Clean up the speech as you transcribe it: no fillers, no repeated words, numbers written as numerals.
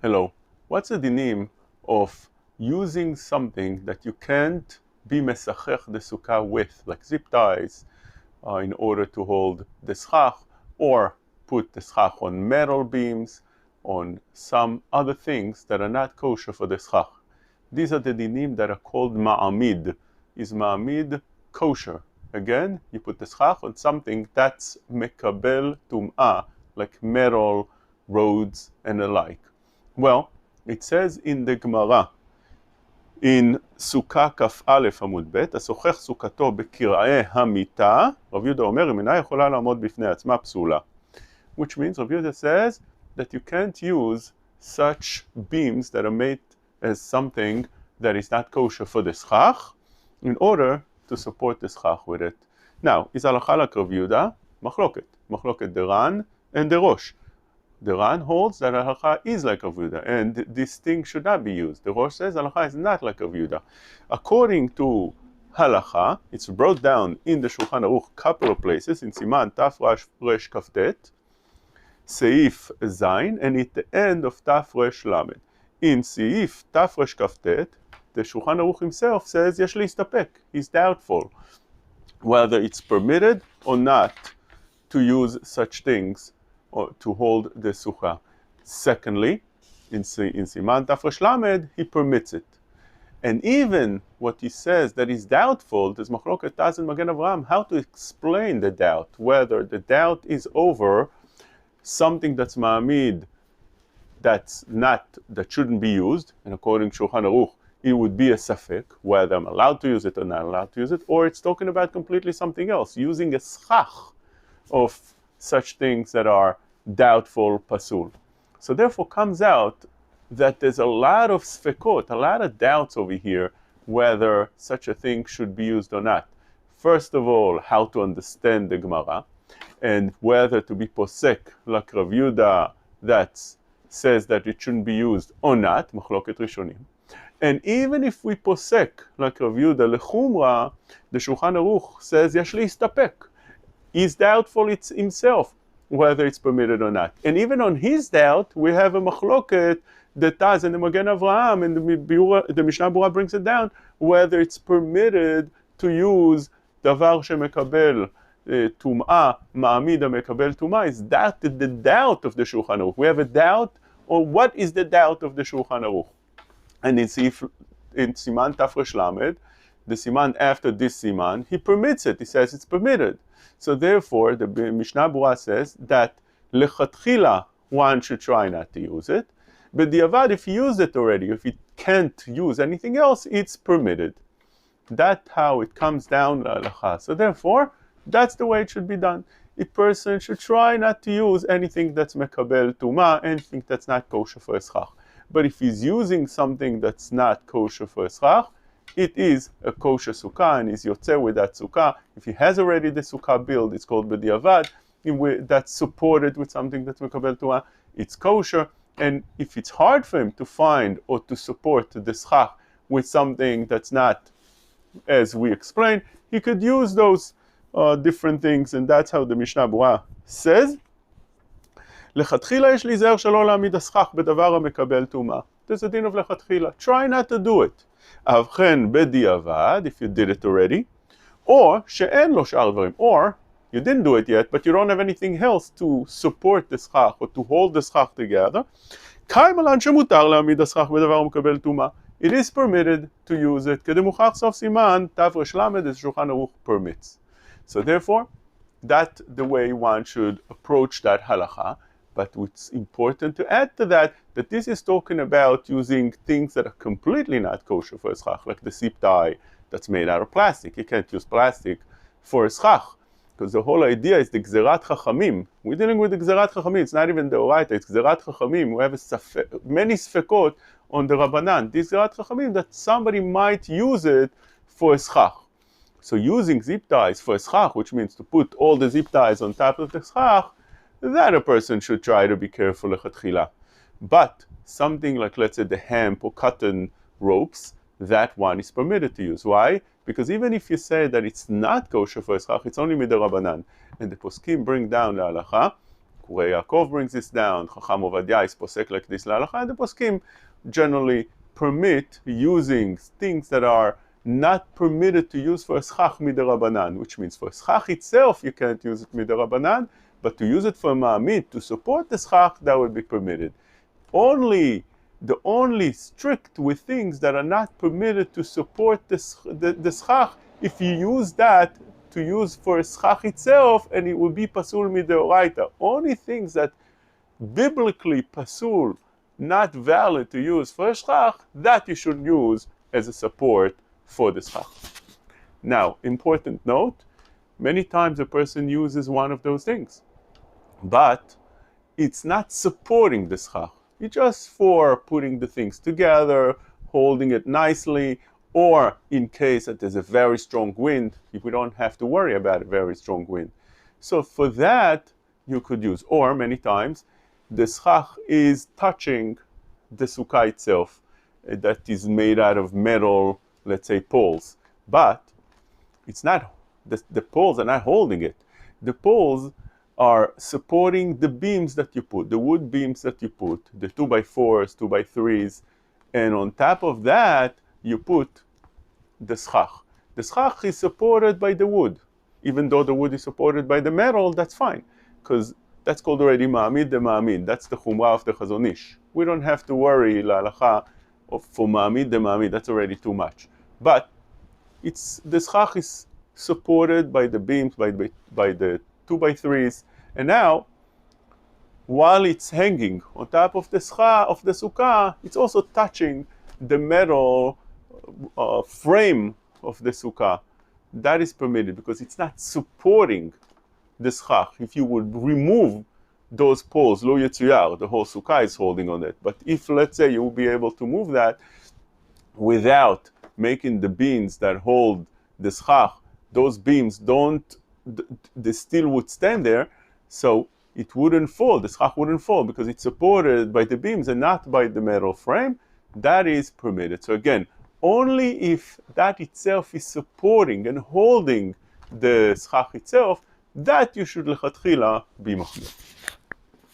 Hello. What's the dinim of using something that you can't be mesachech the sukkah with, like zip ties, in order to hold the schach, or put the schach on metal beams, on some other things that are not kosher for the schach? These are the dinim that are called ma'amid. Is ma'amid kosher? Again, you put the schach on something that's mekabel tum'ah, like metal, roads, and the like. Well, it says in the Gemara, in סוכה כ"א עמוד ב', השוחך סוכתו בקרעי המיטה, רב יהודה אומר, אם אינה יכולה לעמוד בפני עצמה פסולה. Which means, Rabbi Yehuda says that you can't use such beams that are made as something that is not kosher for the schach in order to support the schach with it. Now, is halacha like Rabbi Yehuda? Machloket the Ran and the Rosh. The Ran holds that halacha is like Rabbi Yehuda, and this thing should not be used. The Rosh says halacha is not like Rabbi Yehuda. According to halacha, it's brought down in the Shulchan Aruch couple of places, in Siman Taf Resh Kaftet, Seif Zayin, and at the end of Taf Resh Lamed. In Seif Taf Resh Kaftet, the Shulchan Aruch himself says Yesh leistapek. He's doubtful whether it's permitted or not to use such things or to hold the sukkah. Secondly, in Siman Taf Resh Lamed, he permits it. And even what he says that is doubtful, there's Machloket Taz and Magen Avraham, how to explain the doubt, whether the doubt is over something that's ma'amid, that shouldn't be used, and according to Shulchan Aruch, it would be a safek, whether I'm allowed to use it or not allowed to use it, or it's talking about completely something else, using a schach of such things that are doubtful pasul. So therefore comes out that there's a lot of sfekot, a lot of doubts over here, whether such a thing should be used or not. First of all, how to understand the Gemara, and whether to be posek like Rav Yehuda that says that it shouldn't be used or not, machloket rishonim. And even if we posek like Rav Yehuda lechumra, the Shulchan Aruch says yesh leistapek. He's doubtful it's himself whether it's permitted or not. And even on his doubt, we have a machloket, the Taz and the Magen Avraham, and the Mishnah Berurah brings it down, whether it's permitted to use davar shemekabel tum'ah, ma'amid mekabel tum'ah. Is that the doubt of the Shulchan Aruch? We have a doubt, or what is the doubt of the Shulchan Aruch? And in Siman Taf Resh Lamed, the Siman after this Siman, he permits it. He says it's permitted. So therefore, the Mishnah Berurah says that lechatchila one should try not to use it. But the avad, if he used it already, if he can't use anything else, it's permitted. That's how it comes down to halacha. So therefore, that's the way it should be done. A person should try not to use anything that's mekabel tumah, anything that's not kosher for a schach. But if he's using something that's not kosher for a schach, it is a kosher sukkah, and he's yotzeh with that sukkah. If he has already the sukkah built, it's called b'diavad. That's supported with something that's mekabel tumah, it's kosher. And if it's hard for him to find or to support the schach with something that's not, as we explained, he could use those different things, and that's how the Mishnah Berurah says. לכתחילה יש להיזהר שלא להעמיד הסכך בדבר המקבל טומאה. There's a din of לכתחילה. Try not to do it. אבחן בדיעבד, if you did it already, or שאין לו שאר דברים, or you didn't do it yet, but you don't have anything else to support the סכך or to hold the סכך together. קיים עלן שמותר להעמיד הסכך בדבר המקבל טומאה. It is permitted to use it. כדמוכח סוף סימן, תף רש למד, as שולחן ערוך permits. So therefore, that's the way one should approach that halacha. But it's important to add to that this is talking about using things that are completely not kosher for a schach, like the zip tie that's made out of plastic. You can't use plastic for a schach, because the whole idea is the gzerat chachamim. We're dealing with the gzerat chachamim. It's not even the oraita, it's gzerat chachamim. We have many sfekot on the rabbanan. This gzerat chachamim that somebody might use it for a schach. So using zip ties for a schach, which means to put all the zip ties on top of the schach, that a person should try to be careful lechatchila. But something like, let's say, the hemp or cotton ropes, that one is permitted to use. Why? Because even if you say that it's not kosher for a schach, it's only midarabanan. And the poskim bring down the halacha Kurei Yaakov brings this down, Chacham Ovadia is posek like this להלכה, and the poskim generally permit using things that are not permitted to use for a schach midarabanan, which means for a schach itself you can't use it midarabanan, but to use it for a ma'amid to support the schach, that would be permitted. The only strict with things that are not permitted to support the schach, if you use that to use for a schach itself, and it will be pasul mideoraita. Only things that biblically pasul, not valid to use for a schach, that you should use as a support for the schach. Now, important note, many times a person uses one of those things, but it's not supporting the schach. It's just for putting the things together, holding it nicely, or in case that there's a very strong wind, if we don't have to worry about a very strong wind. So for that, you could use, or many times, the schach is touching the sukkah itself, that is made out of metal, let's say poles. But it's not, the poles are not holding it. The poles are supporting the beams that you put, the wood beams that you put, the 2x4s, 2x3s, and on top of that, you put the schach. The schach is supported by the wood. Even though the wood is supported by the metal, that's fine, because that's called already ma'amid the ma'amid. That's the chumrah of the Chazon Ish. We don't have to worry, la'alacha, for ma'amid the ma'amid, that's already too much. But the schach is supported by the beams, by the 2x3s, and now, while it's hanging on top of the schach, of the sukkah, it's also touching the metal frame of the sukkah. That is permitted because it's not supporting the schach. If you would remove those poles, lo yetzuyar, the whole sukkah is holding on it. But if, let's say, you will be able to move that without making the beams that hold the schach, those beams they still would stand there, so it wouldn't fall, the schach wouldn't fall, because it's supported by the beams and not by the metal frame. That is permitted. So again, only if that itself is supporting and holding the schach itself, that you should lechatchila be machmir.